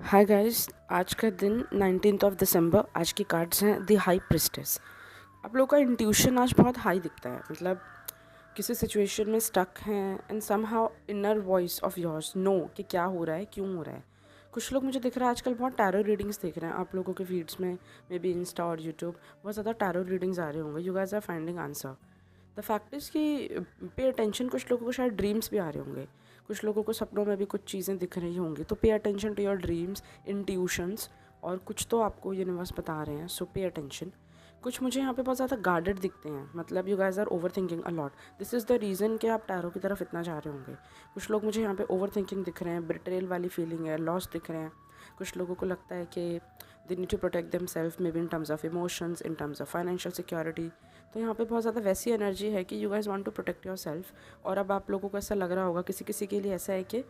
Hi guys, आज का दिन 19th ऑफ दिसंबर। आज की कार्ड्स हैं द हाई प्रिस्टेस। आप लोगों का इंट्यूशन आज बहुत हाई दिखता है, मतलब किसी सिचुएशन में स्टक हैं and somehow inner voice of yours know कि क्या हो रहा है, क्यों हो रहा है। कुछ लोग मुझे दिख रहा है आजकल बहुत टैरो रीडिंग्स देख रहे हैं आप लोगों के फीड्स में, मे बी इंस्टा और यूट्यूब बहुत ज़्यादा टैरो रीडिंग्स आ रहे होंगे। You guys are finding answer. The fact is कि पे अटेंशन, कुछ लोगों को शायद ड्रीम्स भी आ रहे होंगे, कुछ लोगों को सपनों में भी कुछ चीज़ें दिख रही होंगी। तो pay attention to your dreams, intuitions, और कुछ तो आपको यूनिवर्स बता रहे हैं, सो पे अटेंशन। कुछ मुझे यहाँ पे बहुत ज़्यादा गार्डेड दिखते हैं, मतलब you guys are overthinking a lot. This is the reason कि आप टैरो की तरफ इतना जा रहे होंगे। कुछ लोग मुझे यहाँ पे ओवर थिंकिंग दिख रहे हैं, बिट्रेल वाली फीलिंग है, लॉस दिख रहे हैं। कुछ लोगों को लगता है कि they need to protect themself, maybe in terms of emotions, in terms of financial security. तो यहाँ पे बहुत ज़्यादा वैसी एनर्जी है कि you guys want to protect yourself. और अब आप लोगों को ऐसा लग रहा होगा, किसी किसी के लिए ऐसा है कि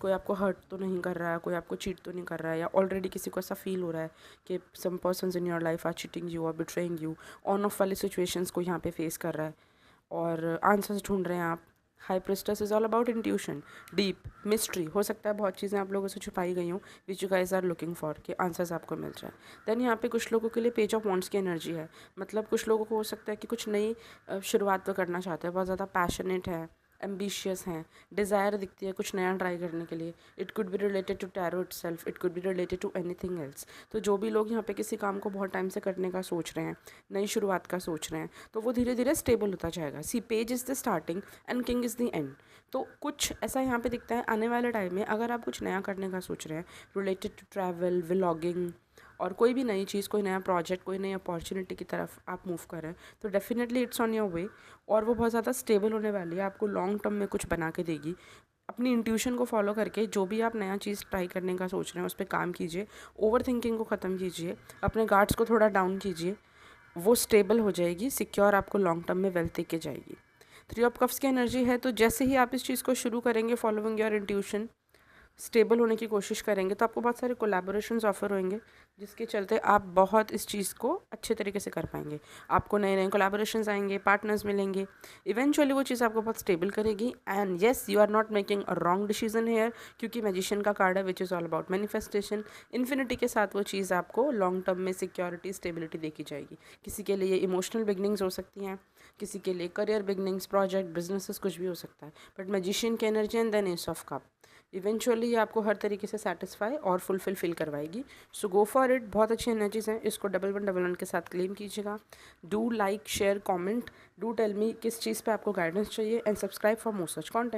कोई आपको हर्ट तो नहीं कर रहा है, कोई आपको चीट तो नहीं कर रहा है, या ऑलरेडी किसी को ऐसा फील हो रहा है कि some persons in your life are cheating you और बिट्रेइंग यू। ऑन ऑफ वाली सिचुएशंस को यहाँ पे फेस कर रहा है और आंसर्स ढूंढ रहे हैं आप। High priestess is all about intuition, deep mystery. हो सकता है बहुत चीज़ें आप लोगों से छुपाई गई हों which you guys are looking for, कि आंसर्स आपको मिल जाए। देन यहाँ पे कुछ लोगों के लिए पेज ऑफ वॉन्ट्स की एनर्जी है, मतलब कुछ लोगों को हो सकता है कि कुछ नई शुरुआत तो करना चाहते हैं, बहुत ज़्यादा पैशनेट है, एम्बिशियस हैं, डिज़ायर दिखती है कुछ नया ट्राई करने के लिए। It could be related to tarot itself, it could be related to anything else. तो जो भी लोग यहाँ पे किसी काम को बहुत टाइम से करने का सोच रहे हैं, नई शुरुआत का सोच रहे हैं, तो वो धीरे धीरे स्टेबल होता जाएगा। See, page is the starting and king is the end. तो कुछ ऐसा यहाँ पे दिखता है आने वाले टाइम में, अगर आप कुछ नया करने का सोच रहे हैं रिलेटेड टू ट्रैवल, व्लॉगिंग, और कोई भी नई चीज़, कोई नया प्रोजेक्ट, कोई नई अपॉर्चुनिटी की तरफ आप मूव कर रहे हैं, तो definitely it's on your way. और वो बहुत ज़्यादा स्टेबल होने वाली है, आपको लॉन्ग टर्म में कुछ बना के देगी। अपनी इंट्यूशन को फॉलो करके जो भी आप नया चीज़ ट्राई करने का सोच रहे हैं उस पर काम कीजिए, ओवर थिंकिंग को ख़त्म कीजिए, अपने गार्ड्स को थोड़ा डाउन कीजिए, वो स्टेबल हो जाएगी, सिक्योर, आपको लॉन्ग टर्म में वेल्थ दे के जाएगी। थ्री ऑफ कप्स की एनर्जी है, तो जैसे ही आप इस चीज़ को शुरू करेंगे, फॉलोइंग योर इंट्यूशन, स्टेबल होने की कोशिश करेंगे, तो आपको बहुत सारे कोलैबोरेशंस ऑफर होंगे, जिसके चलते आप बहुत इस चीज़ को अच्छे तरीके से कर पाएंगे। आपको नए नए कोलैबोरेशंस आएंगे, पार्टनर्स मिलेंगे, इवेंचुअली वो चीज़ आपको बहुत स्टेबल करेगी। And yes, you are not making a wrong decision here, क्योंकि मैजिशियन का कार्ड है which is all about manifestation. Infinity के साथ वो चीज़ आपको लॉन्ग टर्म में सिक्योरिटी, स्टेबिलिटी देखी जाएगी। किसी के लिए इमोशनल बिगनिंग्स हो सकती हैं, किसी के लिए करियर बिगनिंग्स, प्रोजेक्ट, बिजनेसेस, कुछ भी हो सकता है। बट मैजिशियन की energy and then ace of cup, eventually ये आपको हर तरीके से सेटिस्फाई और फुलफिल फील करवाएगी। सो गो फॉर इट। बहुत अच्छी एनर्जीज हैं, इसको 1111 के साथ क्लेम कीजिएगा। Do like, share, comment, do tell me किस चीज़ पे आपको गाइडेंस चाहिए, and subscribe for more such content.